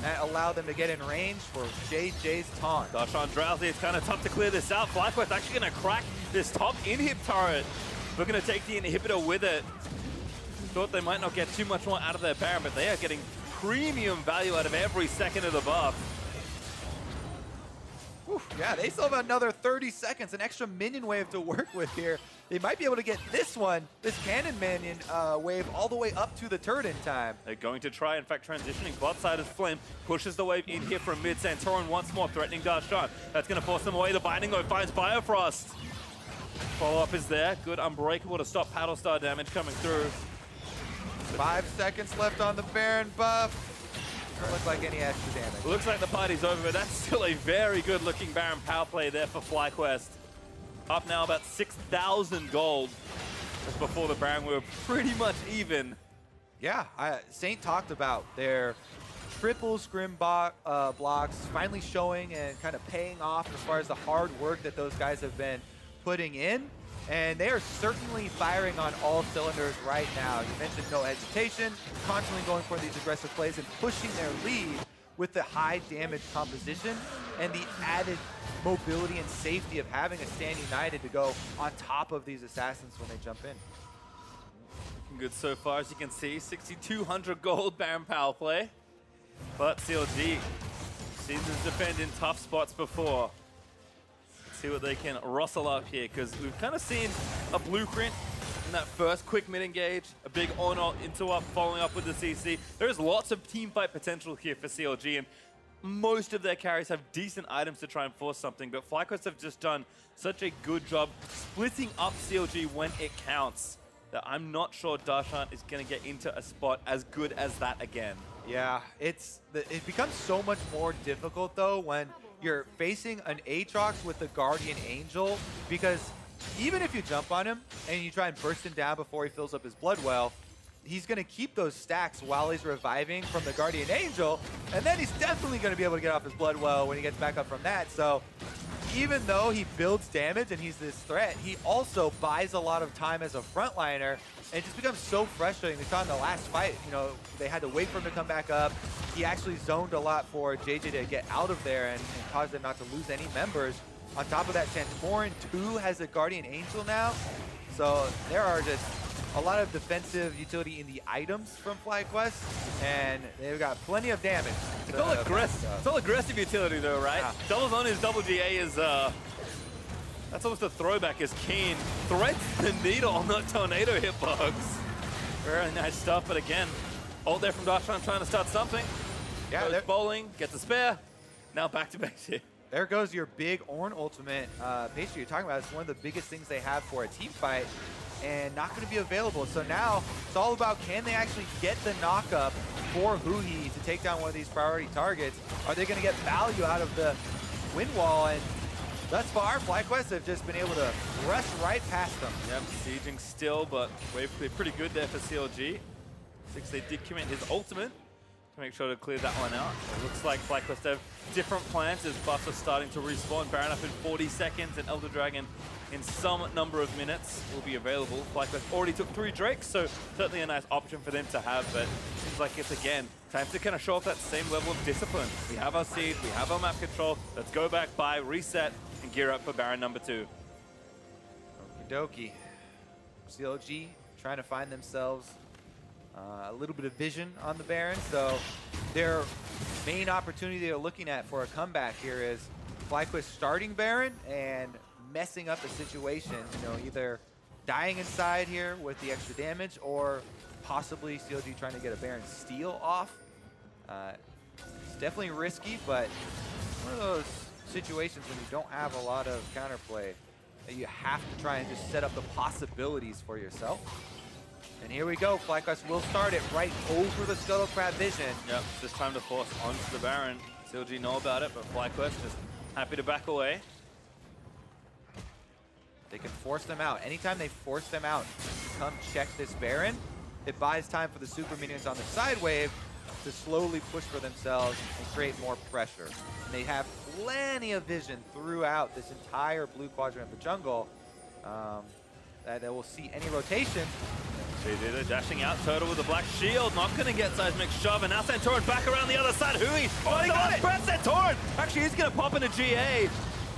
That allowed them to get in range for JayJ's taunt. Darshan drowsy, it's kind of tough to clear this out. FlyQuest actually going to crack this top inhib turret. We're going to take the inhibitor with it. Thought they might not get too much more out of their Baron, but they are getting premium value out of every second of the buff. Whew, yeah, they still have another 30 seconds, an extra minion wave to work with here. They might be able to get this cannon minion wave all the way up to the turret in time. They're going to try, in fact, transitioning bot side as Flame pushes the wave in here from mid. Santorin once more threatening Darshan. That's going to force them away. The binding though finds Biofrost. Follow-up is there. Good Unbreakable to stop Paddle Star damage coming through. 5 seconds left on the Baron buff. Doesn't look like any extra damage. Looks like the party's over, but that's still a very good-looking Baron power play there for FlyQuest. Up now about 6,000 gold. Just before the Baron, we were pretty much even. Yeah, Saint talked about their triple scrim blocks finally showing and kind of paying off as far as the hard work that those guys have been putting in. And they are certainly firing on all cylinders right now. You mentioned no hesitation, constantly going for these aggressive plays and pushing their lead with the high damage composition and the added mobility and safety of having a Stand United to go on top of these assassins when they jump in. Looking good so far, as you can see. 6,200 gold Baron power play. But CLG seems to defend in tough spots before. Let's see what they can rustle up here, because we've kind of seen a blueprint in that first quick mid-engage, a big Ornn interrupt following up with the CC. There's lots of team fight potential here for CLG, and most of their carries have decent items to try and force something, but FlyQuest have just done such a good job splitting up CLG when it counts that I'm not sure Darshan is going to get into a spot as good as that again. Yeah, it becomes so much more difficult though when you're facing an Aatrox with the Guardian Angel, because even if you jump on him and you try and burst him down before he fills up his blood well, he's going to keep those stacks while he's reviving from the Guardian Angel, and then he's definitely going to be able to get off his blood well when he gets back up from that. So even though he builds damage and he's this threat, he also buys a lot of time as a frontliner, and it just becomes so frustrating. We saw in the last fight, you know, they had to wait for him to come back up. He actually zoned a lot for JayJ to get out of there and cause them not to lose any members. On top of that, Santorin too has a Guardian Angel now, so there are just a lot of defensive utility in the items from FlyQuest, and they've got plenty of damage. It's all aggressive. It's all aggressive utility though, right? Yeah. Doubles on his double GA is that's almost a throwback as Keane threads the needle on the tornado hitbox. Very nice stuff, but again, ult there from Darshan trying to start something. Yeah, goes bowling, gets a spare. Now back to base here. There goes your big Ornn ultimate. Pastry, you're talking about, it's one of the biggest things they have for a team fight, and not going to be available. So now it's all about, can they actually get the knockup for Huhi to take down one of these priority targets? Are they going to get value out of the win wall? And thus far, FlyQuest have just been able to rush right past them. Yep, sieging still, but wave clear pretty good there for CLG. Stixxay did commit his ultimate to make sure to clear that one out. It looks like FlyQuest have different plans as buffs are starting to respawn. Baron up in 40 seconds and Elder Dragon in some number of minutes will be available. FlyQuest already took 3 Drakes, so certainly a nice option for them to have, but seems like it's, again, time to kind of show off that same level of discipline. We have our seed, we have our map control. Let's go back, buy, reset, and gear up for Baron number 2. Okie dokie. CLG trying to find themselves a little bit of vision on the Baron. So their main opportunity they're looking at for a comeback here is FlyQuest starting Baron and messing up the situation. You know, either dying inside here with the extra damage, or possibly CLG trying to get a Baron steal off. It's definitely risky, but one of those situations when you don't have a lot of counterplay that you have to try and just set up the possibilities for yourself. And here we go, FlyQuest will start it right over the Scuttle Crab vision. Yep, just time to force onto the Baron. CLG know about it, but FlyQuest just happy to back away. They can force them out. Anytime they force them out to come check this Baron, it buys time for the super minions on the side wave to slowly push for themselves and create more pressure. And they have plenty of vision throughout this entire blue quadrant of the jungle that they will see any rotation. JayJ dashing out, Turtle with a black shield, not going to get Seismic shove, and now Santorin back around the other side. Huhi, oh, he got it! Santorin! Actually, he's going to pop into GA.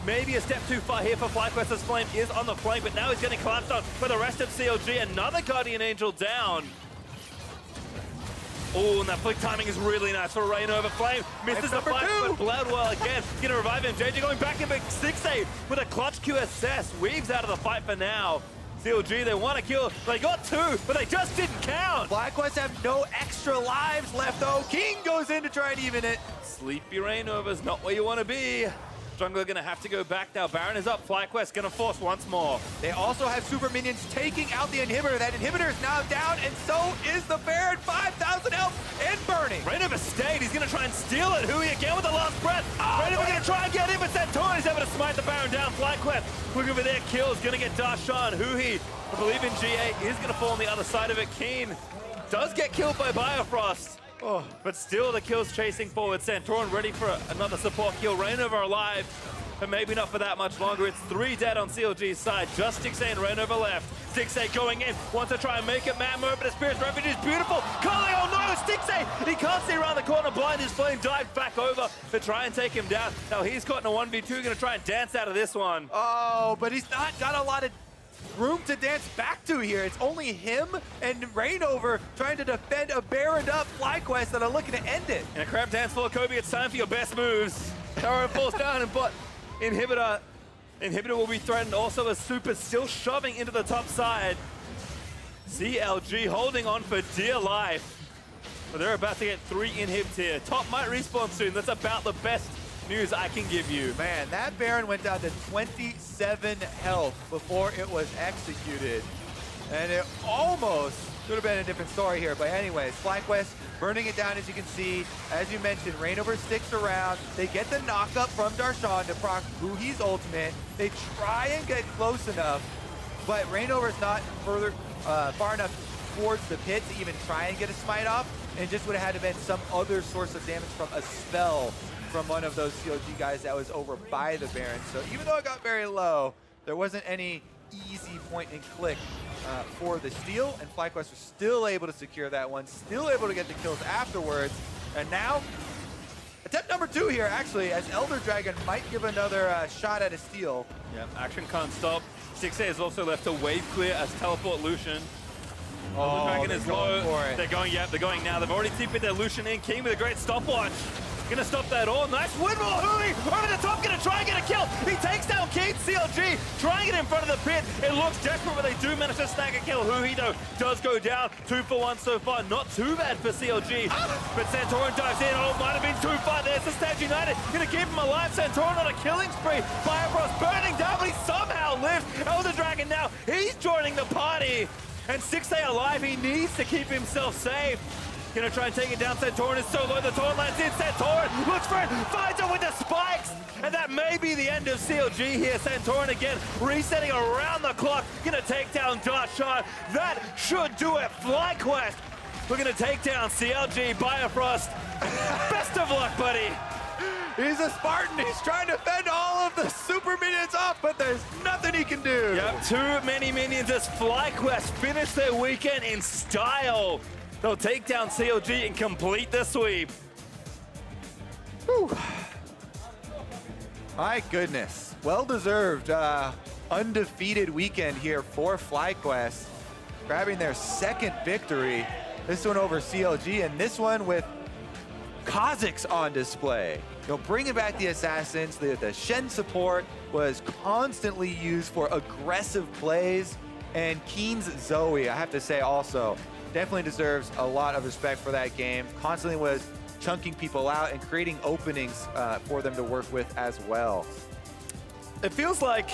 Maybe a step too far here for FlyQuest as Flame is on the flank, but now he's getting collapsed on for the rest of CLG. Another Guardian Angel down. Oh, and that flick timing is really nice for ReignOver. Flame misses the fight, but Bloodwell again going to revive him. JayJ going back in, but Stixxay with a clutch QSS weaves out of the fight for now. CLG, they want to kill. They got 2, but they just didn't count. FlyQuest have no extra lives left, though. Keane goes in to try and even it. Sleepy ReignOver's not where you want to be. Jungler going to have to go back now. Baron is up. FlyQuest going to force once more. They also have super minions taking out the inhibitor. That inhibitor is now down, and so is the Baron. 5,000 health and burning. ReignOver stayed. He's going to try and steal it. Huhi again with the last breath. ReignOver going to try and get in, but Santorin is able to smite the Baron down. FlyQuest looking for their kills. Going to get Darshan. Huhi, I believe in GA, is going to fall on the other side of it. Keane does get killed by Biofrost. But still the kills chasing forward. Santorin ready for another support kill. ReignOver alive. but maybe not for that much longer. It's 3 dead on CLG's side. Just Stixxay and ReignOver left. Stixxay going in, wants to try and make it man mode, but Spirit's Refuge is beautiful. Calling, oh no, Stixxay! He can't see around the corner. Blind is playing, dive back over to try and take him down. Now he's caught in a 1v2, gonna try and dance out of this one. Oh, but he's not got a lot of room to dance back to here. It's only him and ReignOver trying to defend a Baroned up FlyQuest that are looking to end it. In a crab dance full of Kobe, it's time for your best moves. Tower falls down and bot inhibitor. Inhibitor will be threatened. Also a super still shoving into the top side. CLG holding on for dear life. But they're about to get 3 inhibs here. Top might respawn soon. That's about the best news I can give you. Man, that Baron went down to 27 health before it was executed. And it almost could have been a different story here. But anyways, FlyQuest burning it down, as you can see. As you mentioned, ReignOver sticks around. They get the knockup from Darshan to proc Huhi's ultimate. They try and get close enough, but ReignOver's not far enough towards the pit to even try and get a smite off. And it just would have had to been some other source of damage from a spell from one of those CLG guys that was over by the Baron. So even though it got very low, there wasn't any easy point and click for the steal, and FlyQuest was still able to secure that one, still able to get the kills afterwards. And now, attempt number 2 here, actually, as Elder Dragon might give another shot at a steal. Yeah, action can't stop. Stixxay is also left to wave clear as teleport Lucian. Oh, the Dragon is low. For it. They're going, yep, they're going now. They've already TP'd their Lucian in. Keane with a great stopwatch. Gonna stop that all. Nice windmill, Huhi over the top, gonna try and get a kill. He takes down Keane, CLG, trying it in front of the pit. It looks desperate, but they do manage to snag a kill. Huhi, though, does go down. 2 for 1 so far. Not too bad for CLG. But Santorin dives in. Oh, might have been too far. There's the Stage United. Gonna keep him alive. Santorin on a killing spree. Biofrost burning down, but he somehow lives. Elder Dragon now, he's joining the party. And Stixxay alive, he needs to keep himself safe. Gonna try and take it down. Santorin is so low. The taunt lands in. Santorin looks for it, finds it with the spikes. And that may be the end of CLG here. Santorin again, resetting around the clock. Gonna take down Darshan. That should do it. FlyQuest, we're gonna take down CLG. Biofrost, best of luck, buddy. He's a Spartan. He's trying to fend all of the super minions off, but there's nothing he can do. Yep, too many minions as FlyQuest finish their weekend in style. They'll take down CLG and complete the sweep. Whew. My goodness. Well-deserved undefeated weekend here for FlyQuest, grabbing their 2nd victory. This one over CLG, and this one with Kha'Zix on display. You know, bringing back the assassins. The Shen support was constantly used for aggressive plays, and Keane's Zoe, I have to say also, definitely deserves a lot of respect for that game. Constantly was chunking people out and creating openings for them to work with as well. It feels like,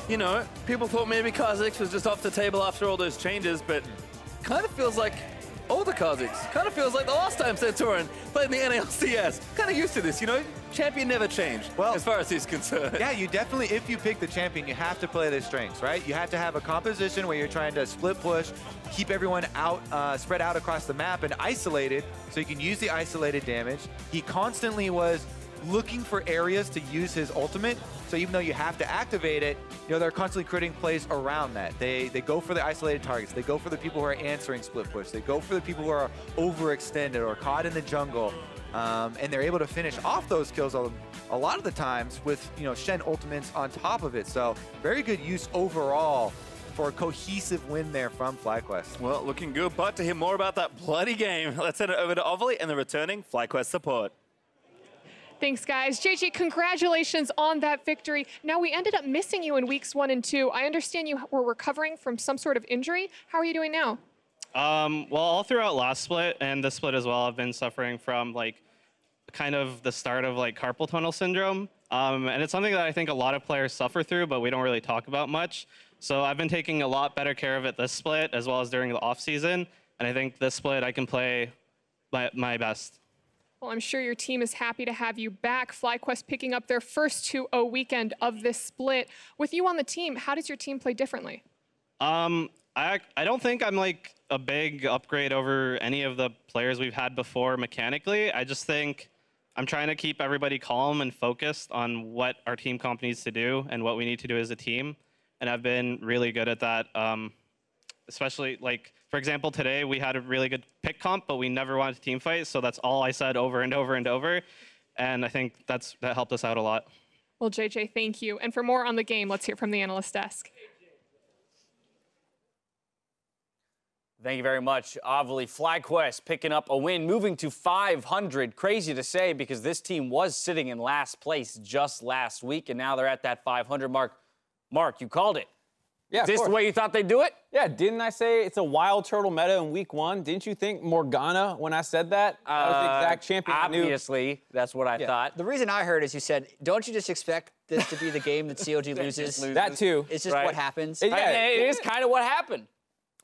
you know, people thought maybe Kha'Zix was just off the table after all those changes, but kind of feels like older Kha'Zix. Kind of feels like the last time Santorin played in the NLCS. Kind of used to this, you know? Champion never changed, well, as far as he's concerned. Yeah, you definitely, if you pick the champion, you have to play their strengths, right? You have to have a composition where you're trying to split push, keep everyone out, spread out across the map and isolated, so you can use the isolated damage. He constantly was looking for areas to use his ultimate, so even though you have to activate it, you know, they're constantly creating plays around that. They go for the isolated targets. They go for the people who are answering split push. They go for the people who are overextended or caught in the jungle. And they're able to finish off those kills a lot of the times with, you know, Shen ultimates on top of it. So very good use overall for a cohesive win there from FlyQuest. Well, looking good, but to hear more about that bloody game, let's send it over to Ovely and the returning FlyQuest support. Thanks, guys. JayJ, congratulations on that victory. Now, we ended up missing you in weeks 1 and 2. I understand you were recovering from some sort of injury. How are you doing now? Well, all throughout last split and this split as well, I've been suffering from like kind of the start of like carpal tunnel syndrome. And it's something that I think a lot of players suffer through, but we don't really talk about much. So I've been taking a lot better care of it this split as well as during the off season. And I think this split I can play my best. Well, I'm sure your team is happy to have you back. FlyQuest picking up their first 2-0 weekend of this split. With you on the team, how does your team play differently? I don't think I'm like a big upgrade over any of the players we've had before mechanically. I just think I'm trying to keep everybody calm and focused on what our team comp needs to do and what we need to do as a team. And I've been really good at that. Especially, like, for example, today we had a really good pick comp, but we never wanted to team fight. So that's all I said over and over and over. And I think that helped us out a lot. Well, JayJ, thank you. And for more on the game, let's hear from the analyst desk. Thank you very much, Avali. FlyQuest picking up a win, moving to 500. Crazy to say because this team was sitting in last place just last week, and now they're at that 500 mark. Mark, you called it. Yeah, Is this the way you thought they'd do it? Yeah, didn't I say it's a WildTurtle meta in week 1? Didn't you think Morgana when I said that? That was the exact champion I knew. Obviously, that's what I thought. The reason I heard is you said, don't you just expect this to be the game that CLG loses? That too. It's just what happens. Yeah, it is kind of what happened.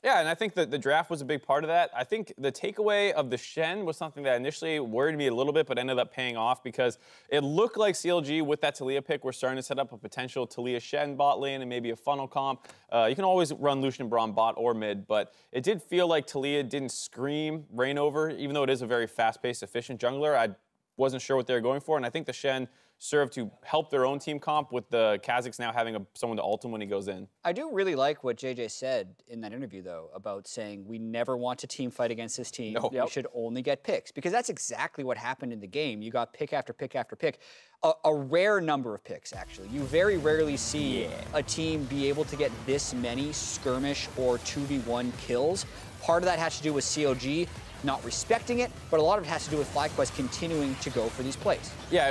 Yeah, and I think that the draft was a big part of that. I think the takeaway of the Shen was something that initially worried me a little bit, but ended up paying off because it looked like CLG with that Taliyah pick were starting to set up a potential Taliyah Shen bot lane and maybe a funnel comp. You can always run Lucian Braum bot or mid, but it did feel like Taliyah didn't scream ReignOver, even though it is a very fast-paced, efficient jungler. I wasn't sure what they were going for, and I think the Shen served to help their own team comp with the Kha'Zix now having someone to ult him when he goes in. I do really like what JayJ said in that interview, though, about saying we never want to team fight against this team. No. We should only get picks, because that's exactly what happened in the game. You got pick after pick after pick. A rare number of picks, actually. You very rarely see a team be able to get this many skirmish or 2v1 kills. Part of that has to do with CLG not respecting it, but a lot of it has to do with FlyQuest continuing to go for these plays. Yeah,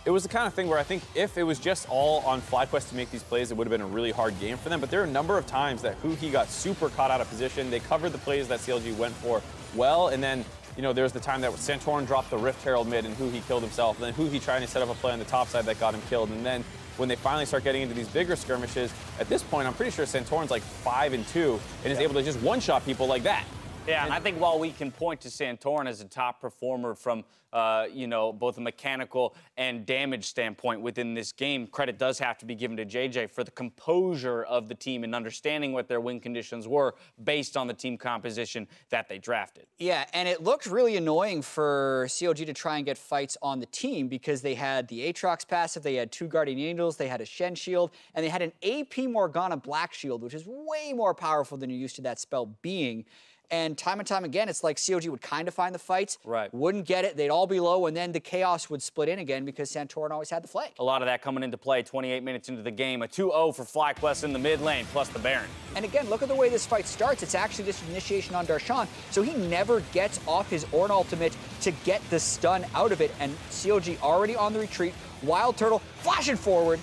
it was the kind of thing where I think if it was just all on FlyQuest to make these plays, it would have been a really hard game for them. But there are a number of times that Huhi got super caught out of position. They covered the plays that CLG went for well, and then there was the time that Santorin dropped the Rift Herald mid and Huhi killed himself. And then Huhi trying to set up a play on the top side that got him killed. And then when they finally start getting into these bigger skirmishes, at this point, I'm pretty sure Santorin's like 5-2 and is able to just one-shot people like that. Yeah, and I think while we can point to Santorin as a top performer from, both a mechanical and damage standpoint within this game, credit does have to be given to JayJ for the composure of the team and understanding what their win conditions were based on the team composition that they drafted. Yeah, and it looked really annoying for CLG to try and get fights on the team because they had the Aatrox passive, they had 2 Guardian Angels, they had a Shen shield, and they had an AP Morgana Black Shield, which is way more powerful than you're used to that spell being. And time again, it's like CLG would kind of find the fights, wouldn't get it, they'd all be low, and then the chaos would split in again because Santorin always had the flank. A lot of that coming into play 28 minutes into the game. A 2-0 for FlyQuest in the mid lane, plus the Baron. And again, look at the way this fight starts. It's actually just an initiation on Darshan, so he never gets off his Ornn ultimate to get the stun out of it, and CLG already on the retreat. WildTurtle flashing forward,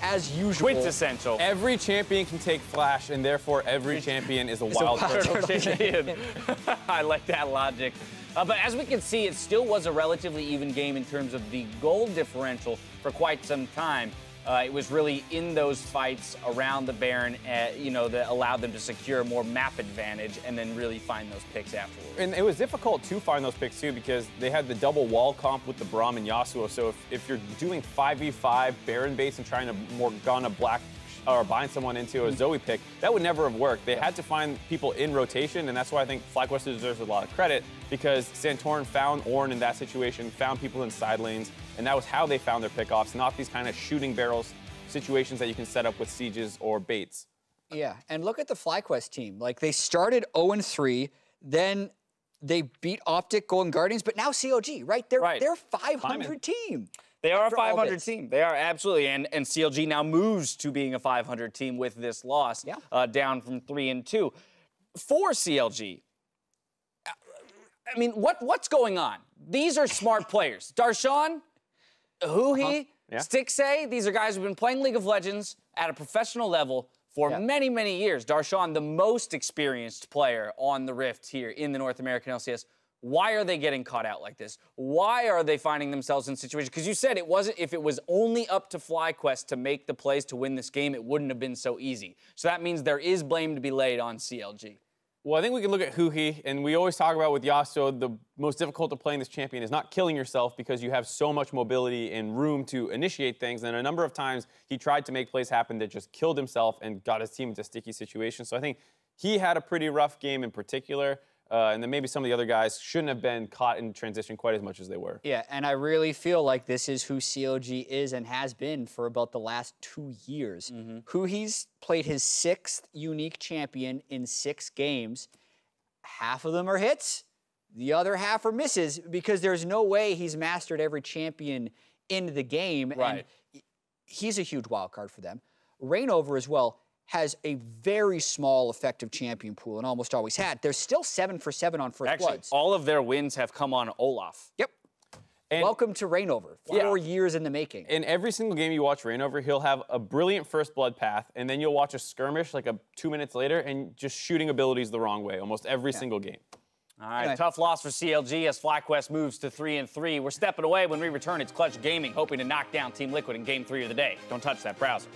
as usual. Quintessential. Every champion can take flash, and therefore every champion is a WildTurtle champion. I like that logic. But as we can see, it still was a relatively even game in terms of the gold differential for quite some time. It was really in those fights around the Baron, that allowed them to secure a more map advantage and then really find those picks afterwards. And it was difficult to find those picks too because they had the double wall comp with the Braum and Yasuo. So if you're doing 5v5 Baron base and trying to Morgana Black or bind someone into a Zoe pick, that would never have worked. They had to find people in rotation, and that's why I think FlyQuest deserves a lot of credit because Santorin found Ornn in that situation, found people in side lanes, and that was how they found their pickoffs, not these kind of shooting barrels situations that you can set up with sieges or baits. Yeah, and look at the FlyQuest team. Like, they started 0-3, then they beat Optic, Golden Guardians, but now CLG, right? They're 500 team. They are a 500 team. They are absolutely, and CLG now moves to being a 500 team with this loss, down from 3-2. For CLG, I mean, what's going on? These are smart players. Darshan, Huhi, Stixxay, these are guys who've been playing League of Legends at a professional level for many, many years. Darshan, the most experienced player on the Rift here in the North American LCS. Why are they getting caught out like this? Why are they finding themselves in situations? Because you said if it was only up to FlyQuest to make the plays to win this game, it wouldn't have been so easy. So that means there is blame to be laid on CLG. Well, I think we can look at Huhi, and we always talk about with Yasuo, the most difficult to play in this champion is not killing yourself because you have so much mobility and room to initiate things. And a number of times he tried to make plays happen that just killed himself and got his team into sticky situations. So I think he had a pretty rough game in particular. and then maybe some of the other guys shouldn't have been caught in transition quite as much as they were. Yeah, and I really feel like this is who CLG is and has been for about the last 2 years. Huhi's played his 6th unique champion in 6 games. Half of them are hits, the other half are misses, because there's no way he's mastered every champion in the game. Right. And he's a huge wild card for them. ReignOver as well has a very small effective champion pool and almost always had. They're still 7 for 7 on First Actually, Bloods. all of their wins have come on Olaf. Yep. And welcome to ReignOver. 4 years in the making. In every single game you watch ReignOver, he'll have a brilliant First Blood path, and then you'll watch a skirmish like 2 minutes later, and just shooting abilities the wrong way almost every single game. All right, tough loss for CLG as FlyQuest moves to 3-3. We're stepping away. When we return, it's Clutch Gaming, hoping to knock down Team Liquid in Game 3 of the day. Don't touch that browser.